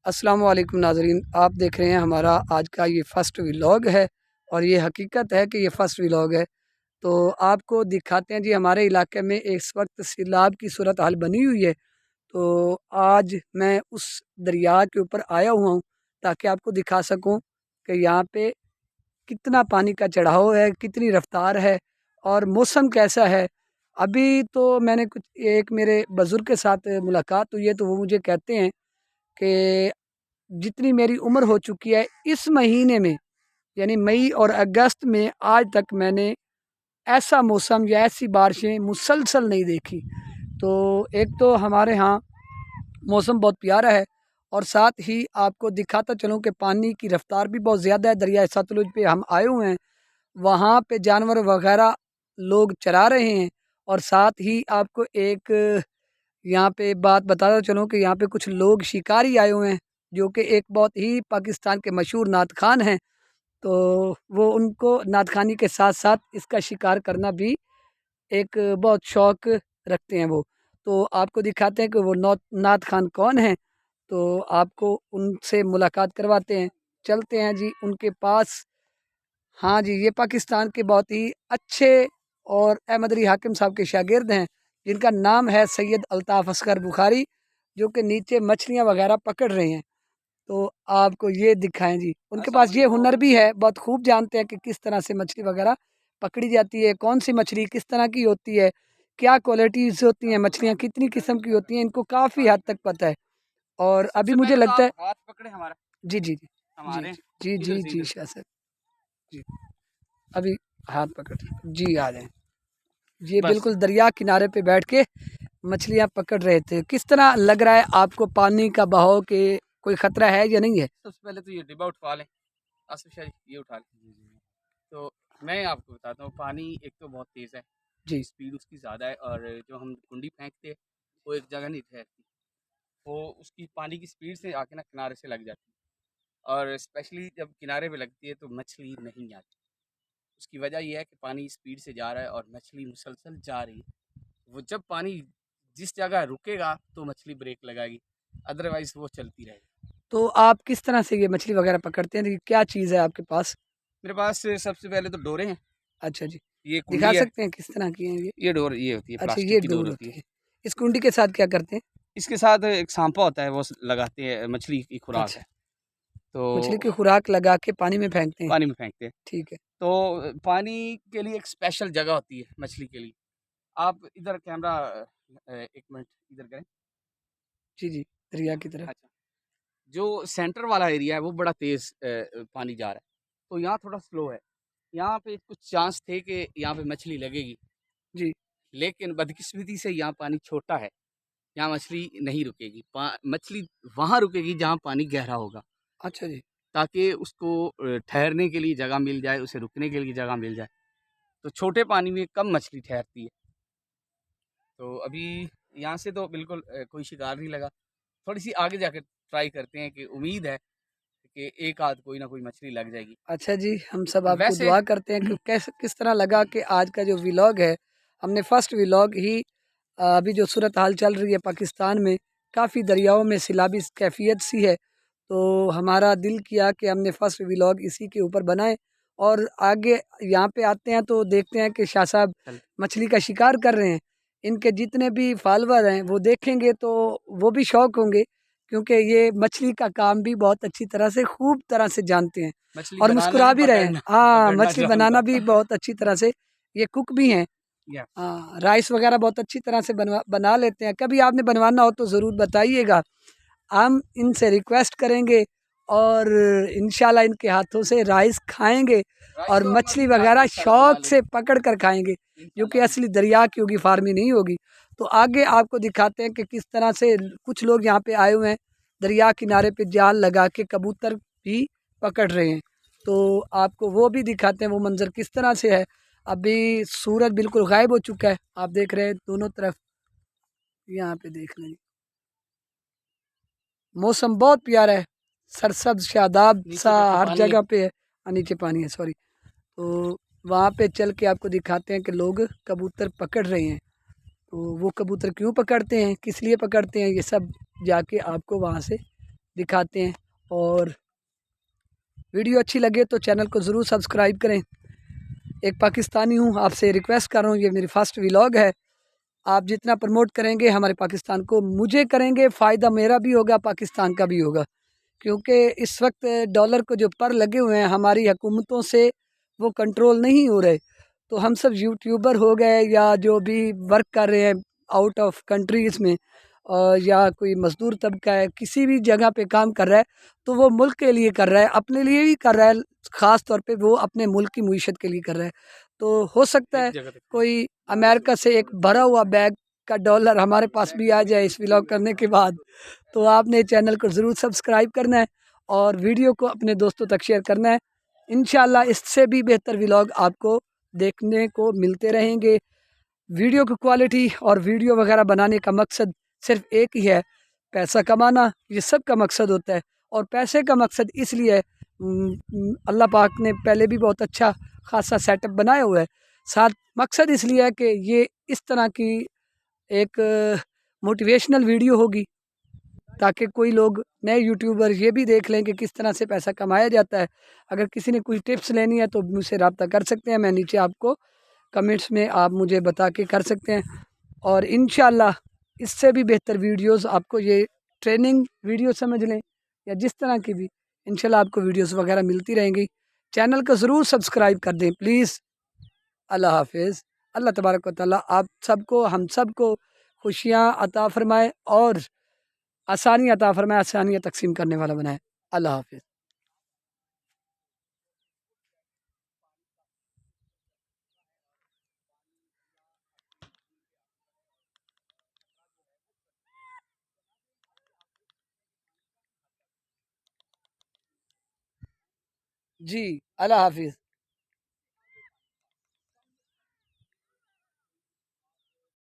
अस्सलाम वालेकुम नाज़रीन, आप देख रहे हैं हमारा आज का ये फ़र्स्ट व्लॉग है और ये हकीकत है कि ये फ़र्स्ट व्लॉग है। तो आपको दिखाते हैं जी, हमारे इलाके में इस वक्त सैलाब की सूरत हाल बनी हुई है। तो आज मैं उस दरिया के ऊपर आया हुआ हूँ ताकि आपको दिखा सकूँ कि यहाँ पे कितना पानी का चढ़ाव है, कितनी रफ्तार है और मौसम कैसा है। अभी तो मैंने कुछ एक मेरे बुज़ुर्ग के साथ मुलाकात हुई है, तो वो मुझे कहते हैं कि जितनी मेरी उम्र हो चुकी है, इस महीने में यानी मई और अगस्त में आज तक मैंने ऐसा मौसम या ऐसी बारिशें मुसलसल नहीं देखी। तो एक तो हमारे यहाँ मौसम बहुत प्यारा है और साथ ही आपको दिखाता चलूँ कि पानी की रफ्तार भी बहुत ज़्यादा है। दरिया सतलुज पे हम आए हुए हैं, वहाँ पे जानवर वगैरह लोग चरा रहे हैं। और साथ ही आपको एक यहाँ पे बात बताता चलूँ कि यहाँ पे कुछ लोग शिकारी आए हुए हैं, जो कि एक बहुत ही पाकिस्तान के मशहूर नात खान हैं। तो वो उनको नात खानी के साथ साथ इसका शिकार करना भी एक बहुत शौक रखते हैं वो। तो आपको दिखाते हैं कि वो नात खान कौन हैं। तो आपको उनसे मुलाकात करवाते हैं, चलते हैं जी उनके पास। हाँ जी, ये पाकिस्तान के बहुत ही अच्छे और अहमद अली हाकिम साहब के शागिर्द हैं, जिनका नाम है सैयद अल्ताफ़ असगर बुखारी, जो कि नीचे मछलियाँ वगैरह पकड़ रहे हैं। तो आपको ये दिखाएँ जी, उनके पास ये हुनर भी है, बहुत खूब जानते हैं कि किस तरह से मछली वगैरह पकड़ी जाती है, कौन-सी मछली किस तरह की होती है, क्या क्वालिटीज़ होती हैं, मछलियाँ कितनी किस्म की होती हैं, इनको काफ़ी हद तक पता है। और अभी मुझे लगता है हाथ पकड़े हमारा जी, जी, जी। हमारे जी, जी, जी, शाह साहब। जी, अभी हाथ पकड़ जी, आ जाएँ। ये बस। बिल्कुल दरिया किनारे पे बैठ के मछलियाँ पकड़ रहे थे। किस तरह लग रहा है आपको पानी का बहाव के कोई ख़तरा है या नहीं है? सबसे पहले तो ये डिब्बा उठवा लें। आसिफ शाह जी ये उठा लें। तो मैं आपको बताता हूँ, पानी एक तो बहुत तेज़ है, जी। स्पीड उसकी ज़्यादा है, और जो हम कुंडी फेंकते हैं वो एक जगह नहीं ठहरती, वो उसकी पानी की स्पीड से आके ना किनारे से लग जाती है, और स्पेशली जब किनारे पे लगती है तो मछली नहीं आती। उसकी वजह ये है कि पानी स्पीड से जा रहा है और मछली मुसलसल जा रही है। वो जब पानी जिस जगह रुकेगा तो मछली ब्रेक लगाएगी, अदरवाइज वो चलती रहेगी। तो आप किस तरह से ये मछली वग़ैरह पकड़ते हैं? ये क्या चीज़ है आपके पास? मेरे पास सबसे पहले तो डोरे हैं। अच्छा जी। ये दिखा कुंडी है। सकते हैं किस तरह की हैं ये? ये डोर ये होती है, अच्छा, प्लास्टिक ये की डोर डोर होती होती है। है। इस कुंडी के साथ क्या करते हैं? इसके साथ एक सांपा होता है, वो लगाते हैं, मछली की खुराक अच्छा, है। मछली की तो खुराक लगा के पानी में फेंकते हैं। पानी में फेंकते हैं। ठीक है। तो पानी के लिए एक स्पेशल जगह होती है मछली के लिए। आप इधर कैमरा 1 मिनट इधर करें। जी, जी, दरिया की तरफ। अच्छा, जो सेंटर वाला एरिया है वो बड़ा तेज़ पानी जा रहा है, तो यहाँ थोड़ा स्लो है। यहाँ पे कुछ चांस थे कि यहाँ पे मछली लगेगी, जी। लेकिन बदकिस्मती से यहाँ पानी छोटा है, यहाँ मछली नहीं रुकेगी। मछली वहाँ रुकेगी जहाँ पानी गहरा होगा, अच्छा जी। ताकि उसको ठहरने के लिए जगह मिल जाए, उसे रुकने के लिए जगह मिल जाए। तो छोटे पानी में कम मछली ठहरती है। तो अभी यहाँ से तो बिल्कुल कोई शिकार नहीं लगा। थोड़ी-सी आगे जाकर ट्राई करते हैं, कि उम्मीद है कि एक आध कोई ना कोई मछली लग जाएगी। अच्छा जी, हम सब आपको वैसे दुआ करते हैं कि किस तरह लगा कि आज का जो व्लॉग है, हमने फर्स्ट व्लॉग ही अभी जो सूरत हाल चल रही है पाकिस्तान में, काफ़ी दरियाओं में सैलाबी कैफ़ियत सी है। तो हमारा दिल किया कि हमने फर्स्ट व्लॉग इसी के ऊपर बनाएँ और आगे यहाँ पे आते हैं तो देखते हैं कि शाह साहब चल मछली का शिकार कर रहे हैं। इनके जितने भी फॉलोवर हैं वो देखेंगे तो वो भी शौक होंगे, क्योंकि ये मछली का काम भी बहुत अच्छी तरह से खूब तरह से जानते हैं मछली और बनाना मुस्कुरा नहीं, भी रहे हैं। पकड़ना हाँ, पकड़ना मछली बनाना जानता। भी बहुत अच्छी तरह से, ये कुक भी हैं। या हाँ, राइस वगैरह बहुत अच्छी तरह से बना लेते हैं। कभी आपने बनवाना हो तो ज़रूर बताइएगा, हम इनसे रिक्वेस्ट करेंगे और इंशाल्लाह इनके हाथों से राइस खाएँगे राइस और तो हम मछली अपने हाथों वगैरह से सारा बना शौक लेंगे से पकड़ कर खाएँगे, जो कि इंशाल्लाह। असली दरिया की होगी, फार्मी नहीं होगी। तो आगे आपको दिखाते हैं कि किस तरह से कुछ लोग यहाँ पे आए हुए हैं, दरिया किनारे पे जाल लगा के कबूतर भी पकड़ रहे हैं। तो आपको वो भी दिखाते हैं, वो मंज़र किस तरह से है। अभी सूरज बिल्कुल गायब हो चुका है, आप देख रहे हैं दोनों तरफ। यहाँ पे देख लें, मौसम बहुत प्यारा है, सरसब्ज शादाब नीचे सा देखिए हर पानी है। जगह पे है। नीचे पानी है, सॉरी। तो वहाँ पे चल के आपको दिखाते हैं कि लोग कबूतर पकड़ रहे हैं। तो वो कबूतर क्यों पकड़ते हैं, किस लिए पकड़ते हैं, ये सब जाके आपको वहाँ से दिखाते हैं। और वीडियो अच्छी लगे तो चैनल को ज़रूर सब्सक्राइब करें। एक पाकिस्तानी हूँ, आपसे रिक्वेस्ट कर रहा हूँ, ये मेरी फ़र्स्ट व्लॉग है। आप जितना प्रमोट करेंगे हमारे पाकिस्तान को, मुझे करेंगे फ़ायदा, मेरा भी होगा, पाकिस्तान का भी होगा। क्योंकि इस वक्त डॉलर को जो पर लगे हुए हैं हमारी हुकूमतों से, वो कंट्रोल नहीं हो रहे। तो हम सब यूट्यूबर हो गए या जो भी वर्क कर रहे हैं आउट ऑफ कंट्रीज़ में, या कोई मज़दूर तबका है किसी भी जगह पे काम कर रहा है, तो वो मुल्क के लिए कर रहा है, अपने लिए भी कर रहा है। ख़ास तौर पे वो अपने मुल्क की मईशत के लिए कर रहा है। तो हो सकता एक है जगह तक कोई अमेरिका से एक भरा हुआ बैग का डॉलर हमारे पास भी आ जाए इस व्लॉग करने के बाद। तो आपने चैनल को ज़रूर सब्सक्राइब करना है और वीडियो को अपने दोस्तों तक शेयर करना है। इंशाल्लाह इससे भी बेहतर व्लॉग आपको देखने को मिलते रहेंगे। वीडियो की क्वालिटी और वीडियो वगैरह बनाने का मकसद सिर्फ एक ही है, पैसा कमाना। ये सब का मकसद होता है। और पैसे का मकसद इसलिए है, अल्लाह पाक ने पहले भी बहुत अच्छा खासा सेटअप बनाया हुआ है। साथ मकसद इसलिए है कि ये इस तरह की एक मोटिवेशनल वीडियो होगी, ताकि कोई लोग नए यूट्यूबर ये भी देख लें कि किस तरह से पैसा कमाया जाता है। अगर किसी ने कोई टिप्स लेनी है तो मुझसे रब्ता कर सकते हैं, मैं नीचे आपको कमेंट्स में आप मुझे बता के कर सकते हैं। और इंशाल्लाह इससे भी बेहतर वीडियोस आपको, ये ट्रेनिंग वीडियो समझ लें या जिस तरह की भी, इंशाल्लाह आपको वीडियोस वगैरह मिलती रहेंगी। चैनल को ज़रूर सब्सक्राइब कर दें प्लीज़। अल्लाह हाफिज़। अल्लाह तबारक व तआला आप सबको, हम सबको खुशियाँ अता फ़रमाए और आसानी अता फ़रमाए, आसानियाँ तक़सीम करने वाला बनाए। अल्लाह हाफिज़। जी, अल्लाह हाफिज़।